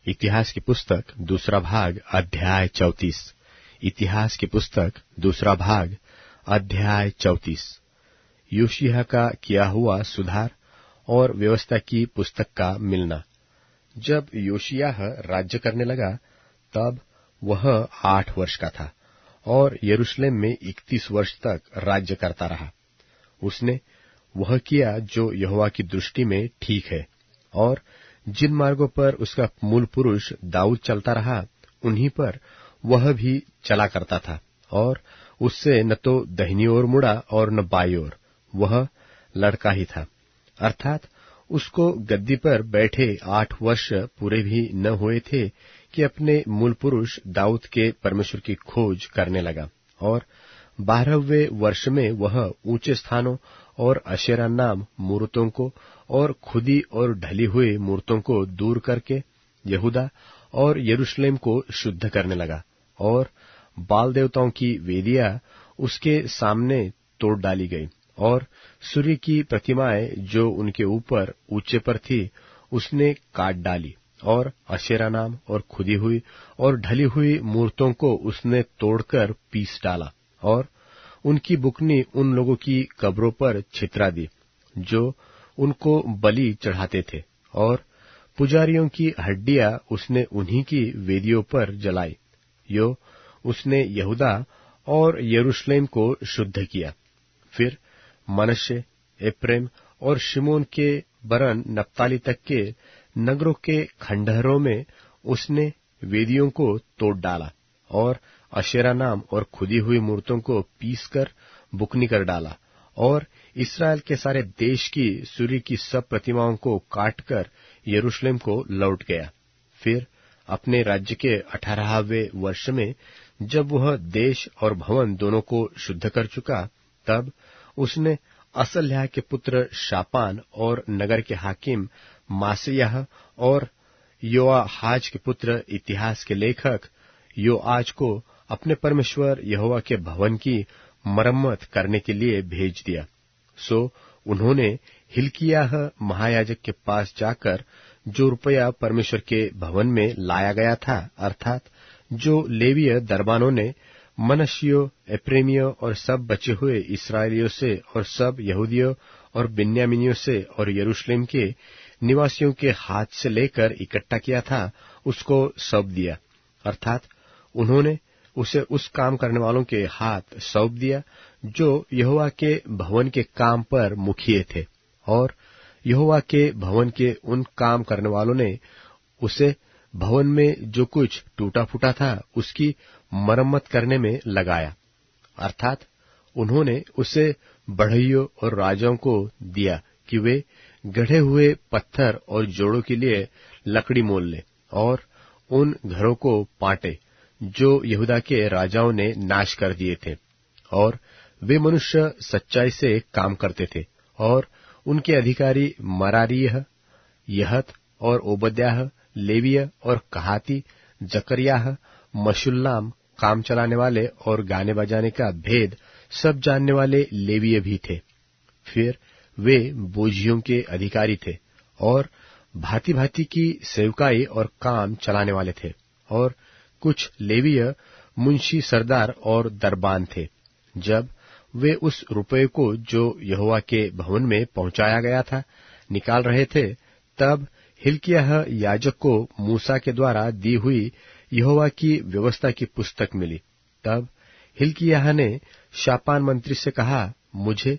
इतिहास की पुस्तक दूसरा भाग अध्याय 34। इतिहास की पुस्तक दूसरा भाग अध्याय 34। योशिय्याह का किया हुआ सुधार और व्यवस्था की पुस्तक का मिलना। जब योशिय्याह राज्य करने लगा तब वह 8 वर्ष का था और यरूशलेम में 31 वर्ष तक राज्य करता रहा। उसने वह किया जो यहोवा की दृष्टि में ठीक है, और जिन मार्गों पर उसका मूल पुरुष दाऊद चलता रहा उन्हीं पर वह भी चला करता था, और उससे न तो दाहिनी ओर मुड़ा और न बाईं ओर, वह लड़का ही था। अर्थात उसको गद्दी पर बैठे 8 वर्ष पूरे भी न हुए थे कि अपने मूल पुरुष दाऊद के परमेश्वर की खोज करने लगा, और 12वें वर्ष में वह ऊंचे स्थानों और अशेरा नाम मूर्तों को और खुदी और ढली हुई मूर्तों को दूर करके यहूदा और यरूशलेम को शुद्ध करने लगा, और बाल देवताओं की वेदियां उसके सामने तोड़ डाली गई, और सूर्य की प्रतिमाएं जो उनके ऊपर ऊंचे पर थी उसने काट डाली, और अशेरा नाम और खुदी हुई और ढली हुई मूर्तों को उसने तोड़कर पीस डाला, और उनकी बुकनी उन लोगों की कब्रों पर छितरा दी जो उनको बलि चढ़ाते थे, और पुजारियों की हड्डियां उसने उन्हीं की वेदियों पर जलाई। यो उसने यहूदा और यरूशलेम को शुद्ध किया। फिर मनश्शे, एप्रैम और शिमोन के बरन नप्ताली तक के नगरों के खंडहरों में उसने वेदियों को तोड़ डाला, और अशेरा नाम और खुदी हुई मूर्तों को पीसकर बुकनी कर डाला, और इस्राएल के सारे देश की सूर्य की सब प्रतिमाओं को काटकर यरूशलेम को लौट गया। फिर अपने राज्य के 18वें वर्ष में जब वह देश और भवन दोनों को शुद्ध कर चुका, तब उसने असल्याह के पुत्र शापान और नगर के हाकिम मासेयाह और योआहाज के पुत्र इतिहास के लेखक योआज को अपने परमेश्वर यहोवा के भवन की मरम्मत करने के लिए भेज दिया। सो उन्होंने हिल्किय्याह महायाजक के पास जाकर जो रुपया परमेश्वर के भवन में लाया गया था, अर्थात जो लेवीय दरबानों ने मनश्शियों, एप्रैमियों और सब बचे हुए इस्राएलियों से और सब यहूदियों और बिन्यामीनियों से और यरूशलेम के निवासियों के हाथ से लेकर इकट्ठा किया था, उसको सौंप दिया। अर्थात उन्होंने उसे उस काम करने वालों के हाथ सौंप दिया जो यहोवा के भवन के काम पर मुखिए थे, और यहोवा के भवन के उन काम करने वालों ने उसे भवन में जो कुछ टूटा फूटा था उसकी मरम्मत करने में लगाया। अर्थात उन्होंने उसे बढ़इयों और राजाओं को दिया कि वे गढ़े हुए पत्थर और जोड़ों के लिए लकड़ी मोल ले, और उन घरों को पाटे जो यहूदा के राजाओं ने नाश कर दिए थे। और वे मनुष्य सच्चाई से काम करते थे, और उनके अधिकारी मरारियह, यहत और ओबद्याह, लेवीय और कहाती, जकरियाह, मशुल्लाम काम चलाने वाले और गाने बजाने का भेद सब जानने वाले लेवीय भी थे। फिर वे बोझियों के अधिकारी थे और भांति भांति की सेवकाई और काम चलाने वाले थे, और कुछ लेवीय मुंशी, सरदार और दरबान थे। जब वे उस रुपये को जो यहोवा के भवन में पहुंचाया गया था निकाल रहे थे, तब हिल्किय्याह याजक को मूसा के द्वारा दी हुई यहोवा की व्यवस्था की पुस्तक मिली। तब हिल्किय्याह ने शापान मंत्री से कहा, मुझे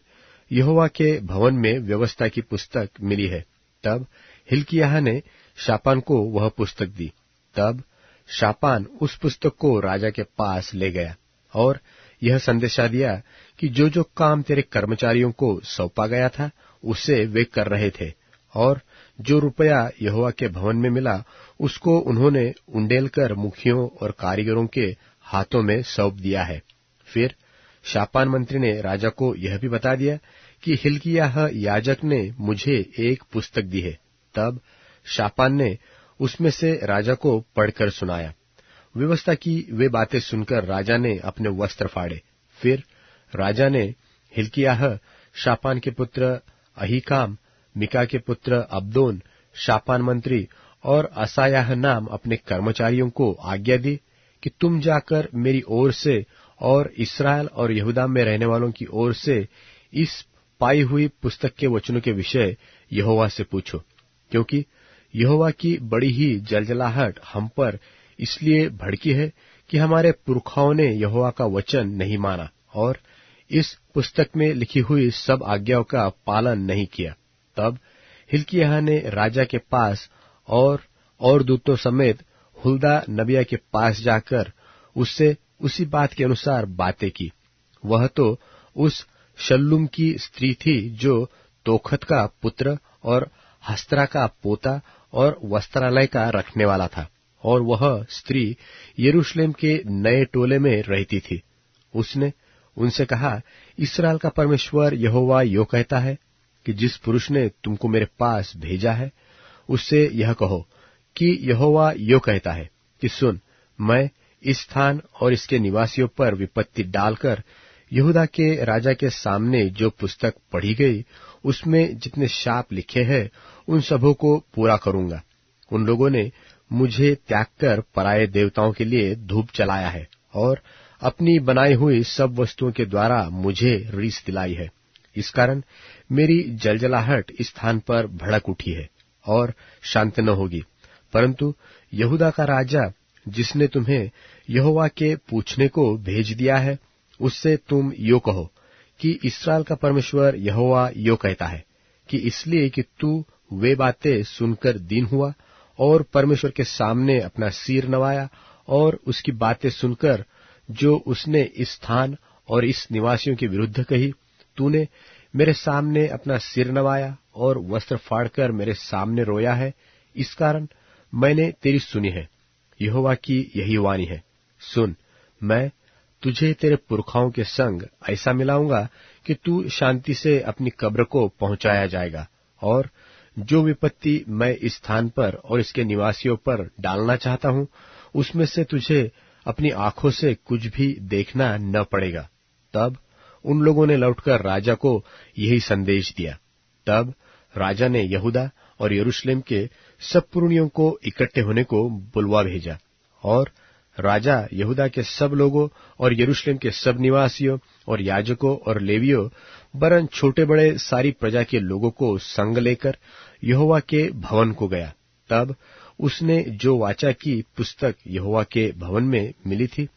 यहोवा के भवन में व्यवस्था की पुस्तक मिली है। तब हिल्किय्याह ने शापान को वह पुस्तक दी। तब शापान उस पुस्तक को राजा के पास ले गया और यह संदेशा दिया कि जो जो काम तेरे कर्मचारियों को सौंपा गया था उसे वे कर रहे थे, और जो रुपया यहोवा के भवन में मिला उसको उन्होंने उंडेल कर मुखियों और कारीगरों के हाथों में सौंप दिया है। फिर शापान मंत्री ने राजा को यह भी बता दिया कि हिल्किय्याह याजक ने मुझे एक पुस्तक दी है। तब शापान ने उसमें से राजा को पढ़कर सुनाया। व्यवस्था की वे बातें सुनकर राजा ने अपने वस्त्र फाड़े। फिर राजा ने हिल्किय्याह, शापान के पुत्र अहीकाम, मिका के पुत्र अब्दोन, शापान मंत्री और असायाह नाम अपने कर्मचारियों को आज्ञा दी कि तुम जाकर मेरी ओर से और इस्राएल और यहूदा में रहने वालों की ओर से इस पाई हुई पुस्तक के वचनों के विषय यहोवा से पूछो, क्योंकि यहोवा की बड़ी ही जलजलाहट हम पर इसलिए भड़की है कि हमारे पुरखाओं ने यहोवा का वचन नहीं माना और इस पुस्तक में लिखी हुई सब आज्ञाओं का पालन नहीं किया। तब हिल्किय्याह ने राजा के पास और दूतों समेत हुल्दा नबिया के पास जाकर उससे उसी बात के अनुसार बातें की। वह तो उस शल्लूम की स्त्री थी जो तोखत का पुत्र और हस्तरा का पोता और वस्त्रालय का रखने वाला था, और वह स्त्री यरूशलेम के नए टोले में रहती थी। उसने उनसे कहा, इस्राएल का परमेश्वर यहोवा यो कहता है कि जिस पुरुष ने तुमको मेरे पास भेजा है उससे यह कहो कि यहोवा यो कहता है कि सुन, मैं इस स्थान और इसके निवासियों पर विपत्ति डालकर यहूदा के राजा के सामने जो पुस्तक पढ़ी गई उसमें जितने शाप लिखे हैं उन सबों को पूरा करूंगा। उन लोगों ने मुझे त्याग कर पराये देवताओं के लिए धूप जलाया है और अपनी बनाई हुई सब वस्तुओं के द्वारा मुझे रीस दिलाई है। इस कारण मेरी जलजलाहट इस स्थान पर भड़क उठी है और शांत न होगी। परंतु यहूदा का राजा जिसने तुम्हें यहोवा के पूछने को भेज दिया है उससे तुम यो कहो कि इस्राएल का परमेश्वर यहोवा यो कहता है कि इसलिए कि तू वे बातें सुनकर दीन हुआ और परमेश्वर के सामने अपना सिर नवाया और उसकी बातें सुनकर जो उसने इस स्थान और इस निवासियों के विरुद्ध कही, तूने मेरे सामने अपना सिर नवाया और वस्त्र फाड़कर मेरे सामने रोया है। इस कारण मैंने तेरी सुनी है। यहोवा की यही वाणी है, सुन, मैं तुझे तेरे पुरखाओं के संग ऐसा मिलाऊंगा कि तू शांति से अपनी कब्र को पहुंचाया जाएगा, और जो विपत्ति मैं इस स्थान पर और इसके निवासियों पर डालना चाहता हूं उसमें से तुझे अपनी आंखों से कुछ भी देखना न पड़ेगा। तब उन लोगों ने लौटकर राजा को यही संदेश दिया। तब राजा ने यहूदा और यरूशलेम के सब पुरनियों को इकट्ठे होने को बुलवा भेजा, और राजा यहूदा के सब लोगों और यरूशलेम के सब निवासियों और याजकों और लेवियों वरन छोटे बड़े सारी प्रजा के लोगों को संग लेकर यहोवा के भवन को गया। तब उसने जो वाचा की पुस्तक यहोवा के भवन में मिली थी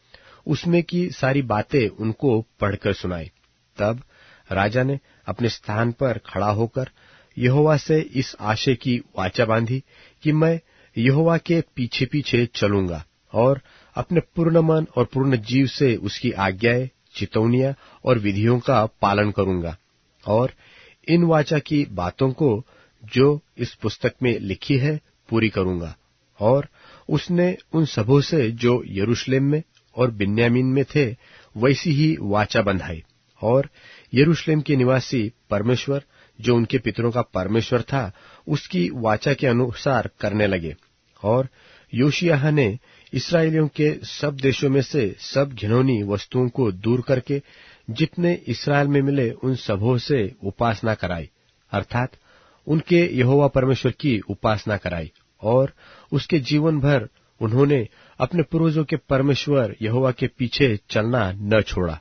उसमें की सारी बातें उनको पढ़कर सुनाई। तब राजा ने अपने स्थान पर खड़ा होकर यहोवा से इस आशय की वाचा बांधी कि मैं यहोवा के पीछे पीछे चलूंगा और अपने पूर्ण मन और पूर्ण जीव से उसकी आज्ञाएं, चितौनियां और विधियों का पालन करूंगा, और इन वाचा की बातों को जो इस पुस्तक में लिखी है पूरी करूंगा। और उसने उन सबों से जो यरूशलेम में और बिन्यामीन में थे वैसी ही वाचा बंधाई, और यरूशलेम के निवासी परमेश्वर जो उनके पितरों का परमेश्वर था उसकी वाचा के अनुसार करने लगे। और योशिय्याह ने इस्राएलियों के सब देशों में से सब घिनौनी वस्तुओं को दूर करके जितने इस्राएल में मिले उन सबों से उपासना कराई, अर्थात उनके यहोवा परमेश्वर की उपासना कराई, और उसके जीवन भर उन्होंने अपने पूर्वजों के परमेश्वर यहोवा के पीछे चलना न छोड़ा।